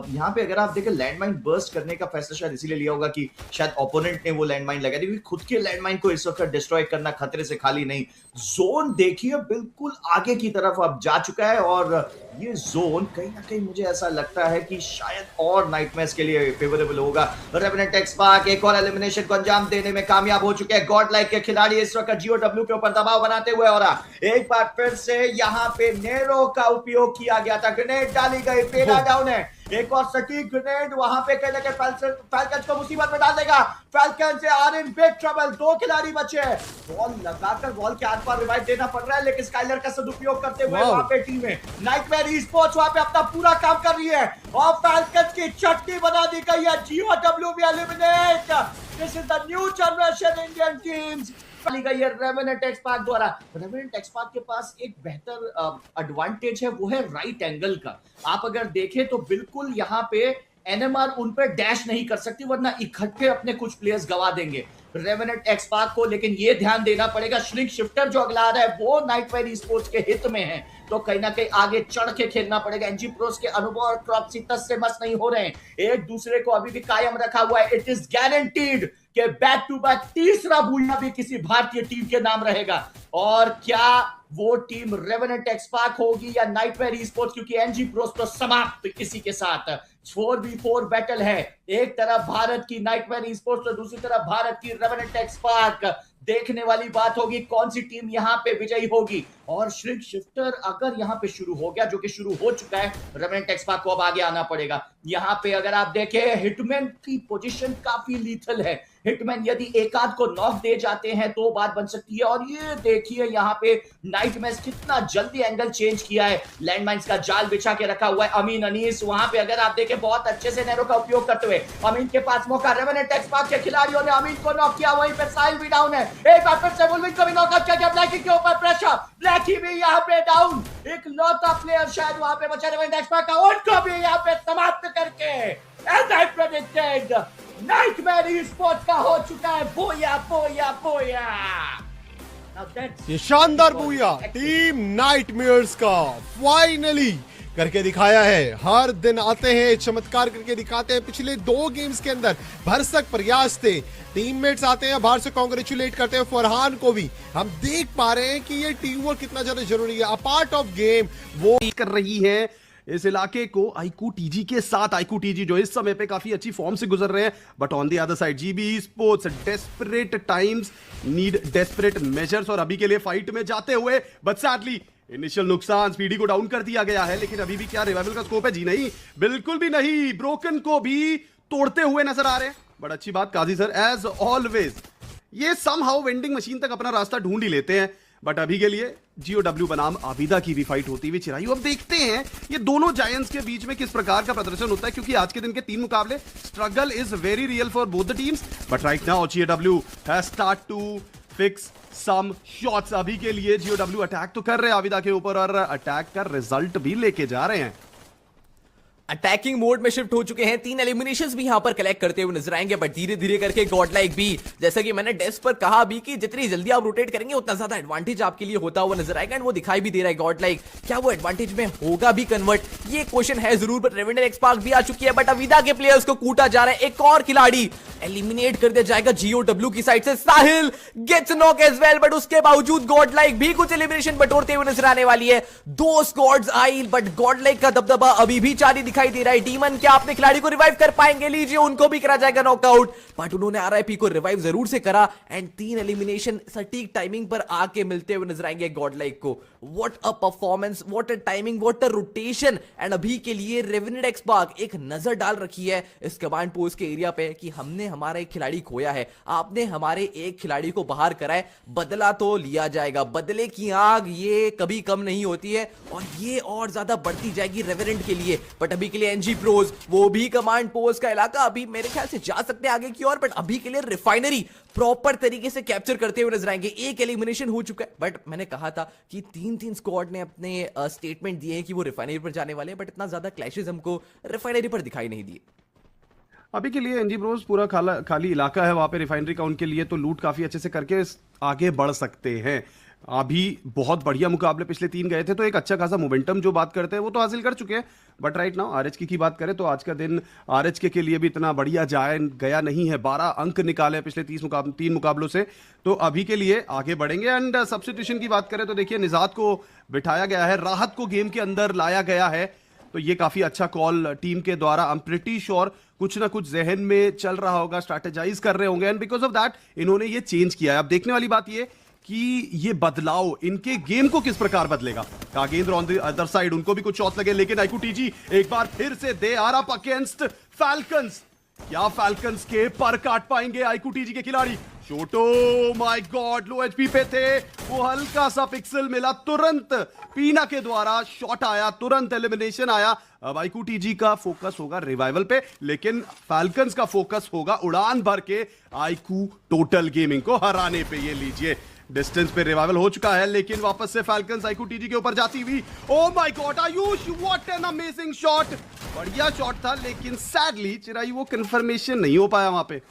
यहाँ पे अगर आप देखें लैंडमाइन बर्स्ट करने का फैसला शायद इसीलिए लिया होगा कि शायद ओपोनेंट ने वो लैंडमाइन लगा दी, क्योंकि खुद के लैंडमाइन को इस वक्त डिस्ट्रॉय करना खतरे से खाली नहीं। जोन देखिए बिल्कुल आगे की तरफ अब जा चुका है और ये जोन कहीं ना कहीं मुझे ऐसा लगता है कि शायद और नाइटमेयर्स के लिए फेवरेबल होगा। रेवेनेंट एक्सपार्क एक और एलिमिनेशन को अंजाम देने में कामयाब हो चुके हैं। गॉडलाइक के खिलाड़ी इस वक्त जीओडब्ल्यू के ऊपर दबाव बनाते हुए और एक बार फिर से यहाँ पे नेरो का उपयोग किया गया था। ग्रेनेड डाली गई, पेड़ा डाउन है। एक और सटीक ग्रेनेड वहां पे कहीं ना कहीं फैल्कन्स को मुसीबत में डाल देगा। Falcons are in big trouble. 2 खिलाड़ी बचे हैं। बॉल लगाकर बॉल के आर पार रिवाइव देना पड़ रहा है, लेकिन स्काइलर का सदुपयोग करते हुए वहां पे टीम है नाइटमेयर ई-स्पोर्ट्स वहां पे अपना पूरा काम कर रही है और फैल्कन्स की चटनी बना दी गई है। जीओडब्ल्यू भी eliminate. This is the new generation Indian teams ली गई है रेवेनेंट एक्सपार्क द्वारा। रेवेनेंट एक्सपार्क के पास एक बेहतर एडवांटेज है, वो है राइट एंगल का। आप अगर देखें तो बिल्कुल यहाँ पे एनएमआर उन पर डैश नहीं कर सकती, वरना इकट्ठे अपने कुछ प्लेयर्स गवा देंगे रेवेनेंट एक्सपार्क को। लेकिन ये ध्यान देना पड़ेगा श्रिंक शिफ्टर जो अगला आ रहा है वो नाइटमेयर ई-स्पोर्ट्स के हित में है, तो कहीं ना कहीं आगे चढ़ के खेलना पड़ेगा। एनजी प्रोस के अनुभव और क्रॉप्सी तस से मस नहीं हो रहे हैं, एक दूसरे को अभी भी कायम रखा हुआ है। इट इज गारंटीड कि बैक टू बैक तीसरा बूया भी किसी भारतीय टीम के नाम रहेगा। और क्या वो टीम रेवेनेंट एक्सपार्क होगी या नाइटमेयर ई-स्पोर्ट्स, क्योंकि एनजी प्रोस तो समाप्त इसी के साथ 4v4 बैटल है। एक तरफ भारत की नाइटमेयर ई-स्पोर्ट्स तो दूसरी तरफ भारत की रेवेनेंट एक्सपार्क। देखने वाली बात होगी कौन सी टीम यहाँ पे विजयी होगी। और श्रिंक शिफ्टर अगर यहाँ पे शुरू हो गया, जो कि शुरू हो चुका है, रेवेनेंट एक्सपार्क को अब आगे आना पड़ेगा। यहाँ पे अगर आप देखें हिटमैन की पोजीशन काफी लीथल है। हिटमैन यदि एक आध को नॉक दे जाते हैं तो बात बन सकती है। और ये देखिए यहाँ पे नाइटमेयर कितना जल्दी एंगल चेंज किया है, लैंडमाइंस का जाल बिछा के रखा हुआ है। अमीन अनीस वहां पे अगर आप देखें बहुत अच्छे से नैरो का उपयोग करते हुए अमीन के पास मौका। रेवेनेंट एक्सपार्क के खिलाड़ियों ने अमीन को नॉक किया, वहीं पे साहिल भी डाउन है। एक बार फिर से बुलविन को भी नॉकआउट किया गया। ब्लैकी के ऊपर प्रेशर, ब्लैकी भी यहाँ पे डाउन। एक लौता प्लेयर शायद वहां पे बचा रेवेनेंट एक्सपार्क का, उनको भी यहाँ पे समाप्त करके as I predicted nightmare esports का हो चुका है बोया बोया बोया। ये शानदार बूया टीम नाइटमेयर्स का फाइनली करके दिखाया है। हर दिन आते हैं चमत्कार करके दिखाते हैं। पिछले 2 गेम्स के अंदर भरसक प्रयास थे, टीममेट्स आते हैं बाहर से कांग्रेचुलेट करते हैं। फरहान को भी हम देख पा रहे हैं कि ये टीम वर्क कितना ज्यादा जरूरी है। अ पार्ट ऑफ गेम वो कर रही है इस इलाके को आईकू टीजी के साथ। आईकू टीजी जो इस समय पे काफी अच्छी फॉर्म से गुजर रहे हैं, but on the other side GB esports desperate times need desperate measures. और अभी के लिए फाइट में जाते हुए बट सैडली इनिशियल नुकसान, स्पीडी को डाउन कर दिया गया है। लेकिन अभी भी क्या रिवाइवल का स्कोप है? जी नहीं, बिल्कुल भी नहीं। ब्रोकन को भी तोड़ते हुए नजर आ रहे हैं। बट अच्छी बात काजी सर एज ऑलवेज ये समहाउ वेंडिंग मशीन तक अपना रास्ता ढूंढ ही लेते हैं। बट अभी के लिए जीओडब्ल्यू बनाम आबिदा की भी फाइट होती हुई चिराई। अब देखते हैं ये दोनों जायंट्स के बीच में किस प्रकार का प्रदर्शन होता है, क्योंकि आज के दिन के 3 मुकाबले struggle is very real for both the teams. But right now GOW has start to fix some shots. अभी के लिए जीओडब्ल्यू अटैक तो कर रहे हैं आबिदा के ऊपर और अटैक का रिजल्ट भी लेके जा रहे हैं। अटैकिंग मोड में शिफ्ट हो चुके हैं, 3 एलिमिनेशंस भी यहां पर कलेक्ट करते हुए नजर आएंगे, बट धीरे धीरे करके गॉड लाइक भी, जैसा कि मैंने डेस्क पर कहा भी कि जितनी जल्दी आप रोटेट करेंगे उतना ज्यादा एडवांटेज आपके लिए होता हुआ नजर आएगा, एंड वो दिखाई भी दे रहा है गॉड लाइक। क्या वो एडवांटेज में होगा भी कन्वर्ट, ये क्वेश्चन है जरूर, बट रेवेंडर एक्सपार्क भी आ चुकी है, बट अविदा के प्लेयर्स को कूटा जा रहा है। एक और खिलाड़ी एलिमिनेट कर दिया जाएगा GOW की साइड से, Sahil gets knock as well, but उसके बावजूद गॉड लाइक भी कुछ एलिमिनेशन बटोरते हुए नजर आने वाली है। 2 स्क्वाड्स आई, बट गॉड लाइक का दबदबा अभी भी जारी दिखाई दे रहा है। डीमन क्या अपने खिलाड़ी को रिवाइव कर पाएंगे? लीजिए, उनको भी करा जाएगा नॉकआउट, बट उन्होंने RIP को रिवाइव जरूर से करा, एंड 3 एलिमिनेशन सटीक टाइमिंग पर आके मिलते हुए नजर आएंगे गॉड लाइक को। What a performance, what a timing, what a rotation, and अभी के लिए रेवेनेंट एक्सपार्क एक नजर डाल रखी है इस कमांड पोस्ट के एरिया पे कि हमने हमारा एक खिलाड़ी खोया है, आपने हमारे एक खिलाड़ी को बाहर करा है, बदला तो लिया जाएगा। बदले की आग ये कभी कम नहीं होती है, और ये और ज्यादा बढ़ती जाएगी रेवेनेंट के लिए। बट अभी के लिए NG प्रोज, वो भी कमांड पोस्ट का इलाका अभी मेरे ख्याल से जा सकते हैं आगे की ओर, बट अभी के लिए रिफाइनरी प्रॉपर तरीके से कैप्चर करते हुए नजर आएंगे। एक एलिमिनेशन हो चुका है, बट मैंने कहा था कि 3 स्क्वाड ने अपने स्टेटमेंट दिए हैं कि वो रिफाइनरी पर जाने वाले हैं, बट इतना ज्यादा क्लैशेस हमको रिफाइनरी पर दिखाई नहीं दिए। अभी के लिए NG ब्रोस पूरा खाली इलाका है वहां पे रिफाइनरी का, उनके लिए तो लूट काफी अच्छे से करके आगे बढ़ सकते हैं। अभी बहुत बढ़िया मुकाबले पिछले 3 गए थे, तो एक अच्छा खासा मोमेंटम जो बात करते हैं वो तो हासिल कर चुके हैं, बट राइट नाउ RHK की बात करें तो आज का दिन RHK के लिए भी इतना बढ़िया गया नहीं है। 12 अंक निकाले पिछले 3 मुकाबलों से, तो अभी के लिए आगे बढ़ेंगे। एंड सब्स्टिट्यूशन की बात करें तो देखिए, निजात को बिठाया गया है, राहत को गेम के अंदर लाया गया है, तो ये काफी अच्छा कॉल टीम के द्वारा। आई एम प्रिटी श्योर कुछ ना कुछ जहन में चल रहा होगा, स्ट्रैटेजाइज कर रहे होंगे, एंड बिकॉज ऑफ दैट इन्होंने ये चेंज किया है। अब देखने वाली बात ये कि ये बदलाव इनके गेम को किस प्रकार बदलेगा। कागेंद्र ऑन द अदर साइड, उनको भी कुछ शॉट्स लगे, लेकिन iQOO TG एक बार फिर से they are up against Falcons. क्या फैल्कन्स के पर काट पाएंगे iQOO TG के खिलाड़ी? छोटो, माय गॉड, लो HP पे थे, वो हल्का सा पिक्सल मिला, तुरंत पीना के द्वारा शॉट आया, तुरंत एलिमिनेशन आया। अब iQOO TG का फोकस होगा रिवाइवल पे, लेकिन फैल्कन्स का फोकस होगा उड़ान भर के iQOO टोटल गेमिंग को हराने पे। ये लीजिए, डिस्टेंस पे रिवाइवल हो चुका है, लेकिन वापस से फैल्कन्स iQOO TG के ऊपर जाती हुई। Oh my God, Ayush, what an amazing shot, बढ़िया शॉट था, लेकिन सैडली चिराई वो कंफर्मेशन नहीं हो पाया वहां पे।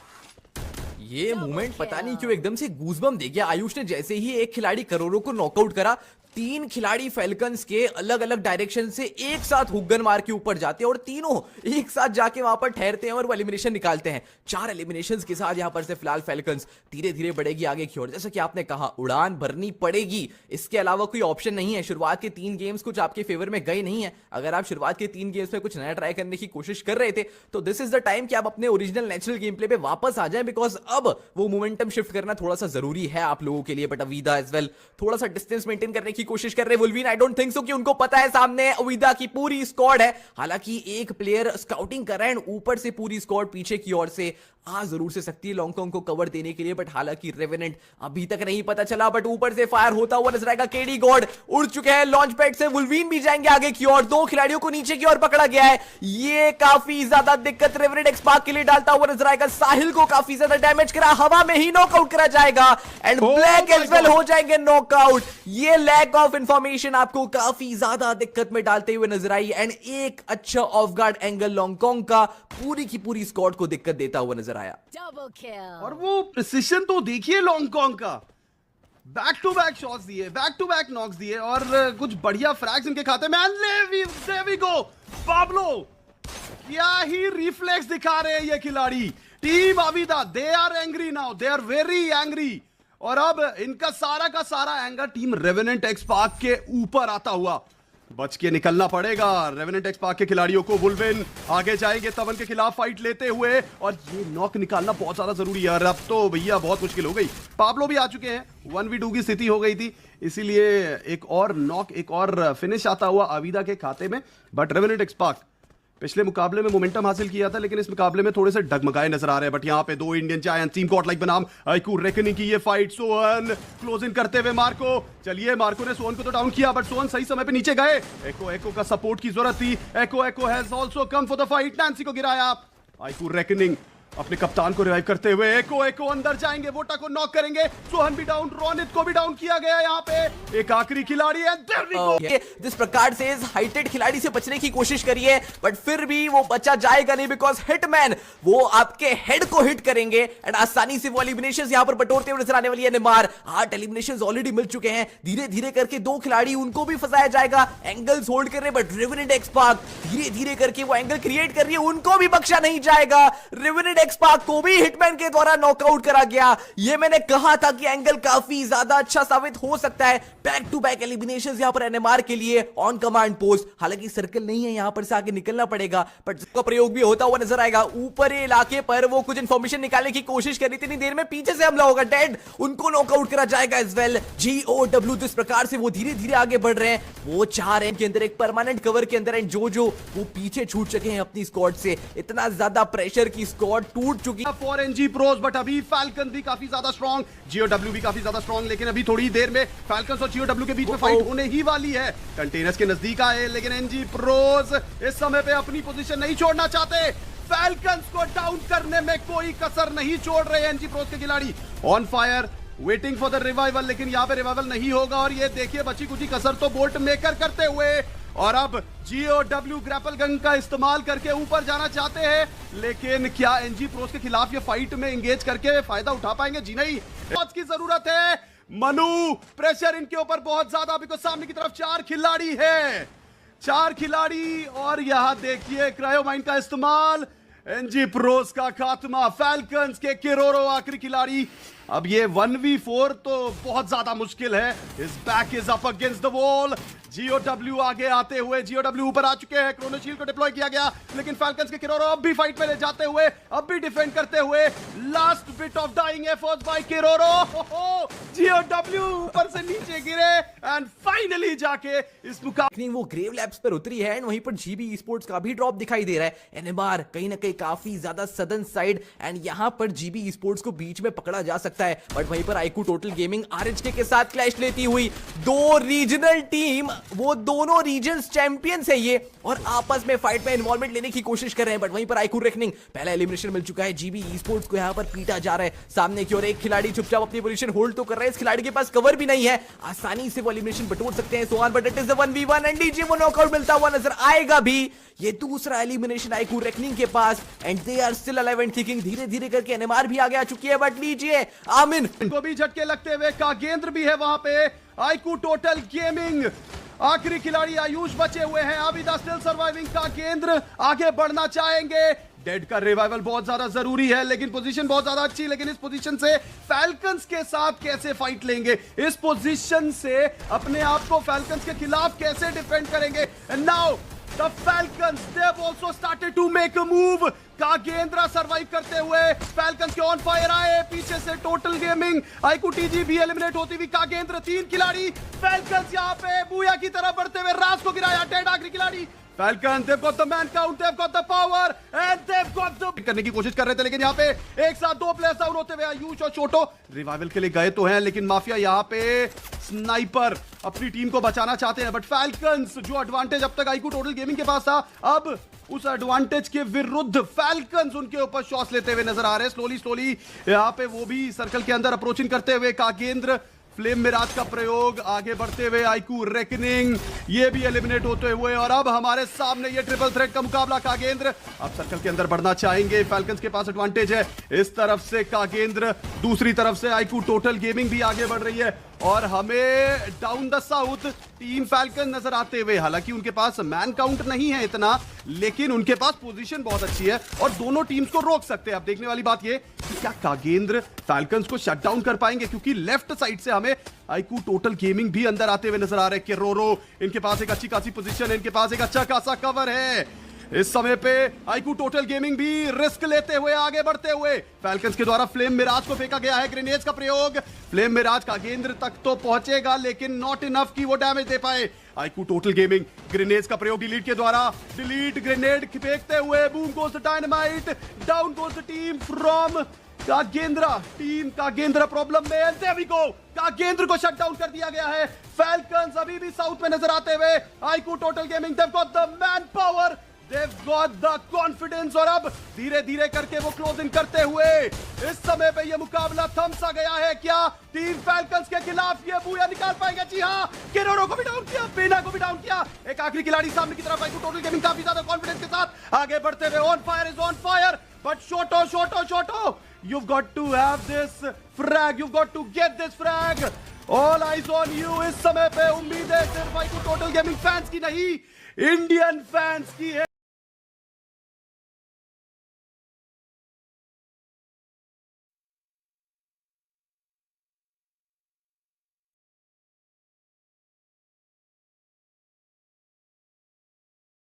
ये मूवमेंट पता नहीं क्यों एकदम से गूजबम दे गया। आयुष ने जैसे ही एक खिलाड़ी करोड़ों को नॉकआउट करा, 3 खिलाड़ी फैल्कन्स के अलग अलग डायरेक्शन से एक साथ हुक्गन मार के ऊपर जाते हैं, और तीनों एक साथ जाके वहां पर ठहरते हैं और वो एलिमिनेशन निकालते हैं। 4 एलिमिनेशंस के साथ यहां पर से फिलहाल फैल्कन्स धीरे धीरे बढ़ेगी आगे की ओर। जैसा कि आपने कहा, उड़ान भरनी पड़ेगी, इसके अलावा कोई ऑप्शन नहीं है। शुरुआत के 3 गेम्स कुछ आपके फेवर में गए नहीं है। अगर आप शुरुआत के 3 गेम्स में कुछ नया ट्राई करने की कोशिश कर रहे थे, तो दिस इज द टाइम कि आप अपने ओरिजिनल नेचुरल गेम प्ले पे वापस आ जाएं, बिकॉज अब वो मोमेंटम शिफ्ट करना थोड़ा सा जरूरी है आप लोगों के लिए। बट अविदा एज वेल थोड़ा सा डिस्टेंस मेंटेन करने की कोशिश कर रहे हैं। आई डोंट थिंक सो कि उनको पता है सामने अविदा की पूरी स्क्वाड है। हालांकि एक प्लेयर स्काउटिंग कर रहा है, ऊपर से पूरी स्क्वाड पीछे की ओर से आ जरूर से सकती है लॉन्गकॉन्ग को कवर देने के लिए, बट हालांकि रेवेनेंट अभी तक नहीं पता चला। बट ऊपर से फायर होता हुआ नजर आएगा। केडी गॉड उड़ चुके हैं लॉन्च पैड से, वुल्वीन भी जाएंगे आगे की ओर। 2 खिलाड़ियों को नीचे की ओर पकड़ा गया है, ये काफी ज्यादा दिक्कत रेवेनेंट एक्सपार्क के लिए डालता हुआ नजर आएगा। साहिल को काफी ज्यादा डैमेज करा, हवा में ही नॉकआउट करा जाएगा, एंड ब्लैक एज वेल हो जाएंगे नॉकआउट। ये लैक ऑफ इंफॉर्मेशन आपको काफी ज्यादा दिक्कत में डालते हुए नजर आई, एंड एक अच्छा ऑफ गार्ड एंगल लॉन्गकॉन्ग का पूरी की पूरी स्क्वाड को दिक्कत देता हुआ नजर आया। और वो प्रिसिशन तो देखिए लॉन्गकॉन्ग का, बैक टू बैक शॉट्स दिए, बैक टू बैक नॉक्स दिए, और कुछ बढ़िया फ्रैग्स इनके खाते में। देयर वी गो, पाब्लो, क्या ही रिफ्लेक्स दिखा रहे हैं ये खिलाड़ी। टीम अविदा, they are angry now, they are very angry, और अब इनका सारा का सारा एंगर टीम रेवेनेंट एक्सपार्क के ऊपर आता हुआ। बच के निकलना पड़ेगा रेवेनेंट एक्सपार्क के खिलाड़ियों को। वुल्विन आगे जाएंगे तमन के खिलाफ फाइट लेते हुए, और ये नॉक निकालना बहुत ज्यादा जरूरी है। और अब तो भैया बहुत मुश्किल हो गई, पाब्लो भी आ चुके हैं, 1v2 की स्थिति हो गई थी, इसीलिए एक और नॉक, एक और फिनिश आता हुआ अविदा के खाते में। बट रेवेनेंट एक्सपार्क पिछले मुकाबले में मोमेंटम हासिल किया था, लेकिन इस मुकाबले में थोड़े से डगमगाए नजर आ रहे हैं। बट यहाँ पे 2 Indian giant team God like बनाम iQOO रेकनिंग की ये फाइट। सोहन क्लोज इन करते हुए मार्को, चलिए मार्को ने सोहन को तो डाउन किया, बट सोहन सही समय पे नीचे गए। एको का सपोर्ट की जरूरत थी, Echo has also come for the fight. Nancy को गिराया, iQOO रेकनिंग अपने कप्तान को रिवाइव करते हुए एको अंदर जाएंगे, वोटा को नॉक करेंगे, सोहन भी डाउन, रोनित को भी डाउन किया गया यहाँ पे। एक आखिरी खिलाड़ी है, जिस प्रकार से इस हाइटेड खिलाड़ी से बचने की कोशिश करी है, बट फिर भी वो बचा जाएगा नहीं, बिकॉज हिटमैन वो आपके हेड को हिट करेंगे एंड आसानी से वो एलिमिनेशंस यहां पर बटोरते हुए नजर आने वाली है नेमार। 8 एलिमिनेशंस ऑलरेडी मिल चुके हैं, धीरे धीरे करके 2 खिलाड़ी उनको भी फंसाया जाएगा। एंगल्स होल्ड कर रहे, बट रेवेनेंट एक्सपार्क धीरे धीरे करके वो एंगल क्रिएट कर रही है, उनको भी बख्शा नहीं जाएगा। रेवेनेंट एक्सपार्क को भी हिटमैन के द्वारा नॉकआउट करा गया। ये मैंने कहा था कि एंगल काफी ज्यादा अच्छा साबित हो सकता है। बैक टू बैक एलिमिनेशंस यहां पर एनएमआर के लिए ऑन कमांड पोस्ट, हालांकि सर्कल नहीं है, यहां पर से आगे निकलना पड़ेगा, बट इसका प्रयोग भी होता हुआ नजर आएगा। ऊपर इलाके पर वो कुछ इंफॉर्मेशन निकालने की कोशिश कर रही थी, इतनी देर में पीछे से हमला होगा, डेड, उनको नॉकआउट करा जाएगा एज वेल। GOW जिस प्रकार से वो धीरे धीरे आगे बढ़ रहे हैं, वो 4 रैंक के अंदर एक परमानेंट कवर के अंदर, एंड जो वो पीछे छूट चुके हैं अपनी स्क्वाड से। इतना ज्यादा प्रेशर की स्क्वाड टूट चुकी है फॉर एनजी प्रोस, बट अभी फाल्कन भी काफी ज्यादा स्ट्रॉन्ग, GOW भी काफी ज्यादा स्ट्रॉन्ग, लेकिन अभी थोड़ी देर में फाल्कन और GOW के बीच में फाइट होने ही वाली है। कंटेनर्स के नजदीक आए, लेकिन एनजी प्रोस इस समय पे अपनी पोजीशन नहीं छोड़ना चाहते। फाल्कन्स को डाउन करने में कोई कसर नहीं छोड़ रहे एनजी प्रोस के खिलाड़ी। On fire, waiting for the revival, लेकिन यहाँ पे रिवाइवल नहीं होगा। और ये देखिए बची कुछ कसर तो बोल्ट मेकर करते हुए, और अब GOW ग्रैपल गन का इस्तेमाल करके ऊपर जाना चाहते हैं, लेकिन क्या एनजी प्रोस के खिलाफ ये फाइट में एंगेज करके फायदा उठा पाएंगे? जी नहीं, बहुत की जरूरत है। मनु, प्रेशर इनके ऊपर बहुत ज्यादा, बिकॉज सामने की तरफ 4 खिलाड़ी है, 4 खिलाड़ी, और यहां देखिए क्रायोमाइन का इस्तेमाल, एनजी प्रोस का खात्मा, फाल्कन्स के किरोरो आखिरी खिलाड़ी। अब ये 1v4 तो बहुत ज्यादा मुश्किल है। His back is up against the wall। GOW आगे आते हुए, GOW ऊपर आ चुके हैं, क्रोनोशील्ड को डिप्लॉय किया गया, लेकिन फाल्कन्स के किरोरो अब भी फाइट में ले जाते हुए, अब भी डिफेंड करते हुए, last bit of dying efforts by किरोरो। GOW ऊपर से नीचे गिरे एंड फाइनली जाके इस मुकाबले वो ग्रेव लैब्स पर उतरी है, एंड वहीं पर GB Esports का भी ड्रॉप दिखाई दे रहा है। एनएमआर कहीं ना कहीं काफी ज्यादा सदर्न साइड, एंड यहां पर GB Esports को बीच में पकड़ा जा सकता है, बट वहीं पर आईकू टोटल गेमिंग RHK के साथ क्लैश लेती हुई, 2 रीजनल टीम, वो दोनों रीजन्स चैंपियंस है ये, और आपस में फाइट में इन्वॉल्वमेंट लेने की कोशिश कर रहे हैं। बट वहीं पर आईकू रेकनिंग, पहला एलिमिनेशन मिल चुका है, GB Esports को यहां पर पीटा जा रहा है। सामने की ओर एक खिलाड़ी चुपचाप अपनी पोजीशन होल्ड तो कर रहा है, इस खिलाड़ी के पास कवर भी नहीं है, आसानी से वो एलिमिनेशन बटोर सकते हैं Sohan, but it is the 1v1 and DJ वो नॉकआउट मिलता हुआ नजर आएगा भी। ये दूसरा एलिमिनेशन आईकू रेकनिंग के पास, and they are still alive and kicking. धीरे धीरे करके एनएमआर भी आगे आ चुकी है, बट लीजिए आमिन को भी झटके लगते हुए, कागेंद्र भी है वहां पे, आईकू टोटल गेमिंग आखिरी खिलाड़ी आयुष बचे हुए हैं, आबिदा स्टिल सर्वाइविंग, कागेंद्र आगे बढ़ना चाहेंगे। डेड का रिवाइवल बहुत ज्यादा जरूरी है, लेकिन पोजीशन बहुत ज्यादा अच्छी, लेकिन इस पोजीशन से फाल्कन्स के साथ कैसे फाइट लेंगे, इस पोजीशन से अपने आप को फाल्कन्स के खिलाफ कैसे डिफेंड करेंगे। And now the Falcons, they have also started to make a move. कागेंद्र सर्वाइव करते हुए, फाल्कन्स के ऑन फायर आए, पीछे से टोटल गेमिंग, आईकू टीजी भी एलिमिनेट होती हुई, कागेंद्र 3 खिलाड़ी, फाल्कन्स यहां पे बूया की तरफ बढ़ते हुए, राज को गिराया, डेड आखिरी खिलाड़ी। Falcon, they've got the man count, they've got the power, and they've got the करने की कोशिश कर रहे थे, लेकिन यहाँ पे एक साथ 2 प्लेयर्स डाउन होते हुए, आयुष और छोटो रिवाइवल के लिए गए तो हैं, लेकिन माफिया यहाँ पे स्नाइपर अपनी टीम को बचाना चाहते हैं। बट फाल्कन्स जो एडवांटेज अब तक आईकू टोटल गेमिंग के पास था, अब उस एडवांटेज के विरुद्ध फाल्कन्स उनके ऊपर शॉट्स लेते हुए नजर आ रहे हैं। स्लोली यहाँ पे वो भी सर्कल के अंदर अप्रोचिंग करते हुए, कागेंद्र फ्लेम मिराज का प्रयोग, आगे बढ़ते हुए आईकू रेकनिंग, ये भी एलिमिनेट होते हुए, और अब हमारे सामने ये ट्रिपल थ्रेट का मुकाबला। कागेंद्र अब सर्कल के अंदर बढ़ना चाहेंगे, फाल्कन्स के पास एडवांटेज है, इस तरफ से कागेंद्र, दूसरी तरफ से आईकू टोटल गेमिंग भी आगे बढ़ रही है, और हमें down the south team falcon नजर आते हुए। हालांकि उनके पास मैन काउंट नहीं है इतना, लेकिन उनके पास पोजीशन बहुत अच्छी है और दोनों टीम्स को रोक सकते हैं। अब देखने वाली बात ये कि क्या कागेंद्र फाल्कन्स को शट डाउन कर पाएंगे, क्योंकि लेफ्ट साइड से हमें आईकू टोटल गेमिंग भी अंदर आते हुए नजर आ रहे हैं। किरोरो, इनके पास एक अच्छी खासी पोजीशन है, इनके पास एक अच्छा खासा कवर है। इस समय पे आईकू टोटल गेमिंग भी रिस्क लेते हुए आगे बढ़ते हुए, फाल्कन्स के द्वारा फ्लेम मिराज को फेंका गया है, ग्रेनेड्स का प्रयोग, फ्लेम मिराज कागेंद्र तक तो पहुंचेगा, लेकिन नॉट इनफ कि वो डैमेज दे पाए। आईकू टोटल गेमिंग ग्रेनेड्स का प्रयोग डिलीट के द्वारा, डिलीट ग्रेनेड फेंकते हुए, boom goes the dynamite, down goes the team from कागेंद्र। टीम कागेंद्र प्रॉब्लम में, एंड देयर वी गो, कागेंद्र को शट डाउन कर दिया गया है। फाल्कन्स अभी भी साउथ में नजर आते हुए, iQOO total gaming, they've got the man power, They've got the confidence और अब धीरे धीरे करके वो क्लोजिंग करते हुए इस समय पे ये मुकाबला थम सा गया है। क्या टीम फैल्कन्स के खिलाफ ये बूया निकाल पाएंगे? जी हाँ, किरोरो को भी डाउन किया, पेना को भी डाउन किया। एक आखिरी खिलाड़ी सामने की तरफ आई टोटल गेमिंग काफी ज्यादा कॉन्फिडेंस के साथ आगे बढ़ते हुए on fire is on fire, but शोटो you've got to have this frag, you've got to get this frag. All eyes on you इस समय पे। उम्मीद है सिर्फ टोटल गेमिंग फैंस की नहीं, इंडियन फैंस की है।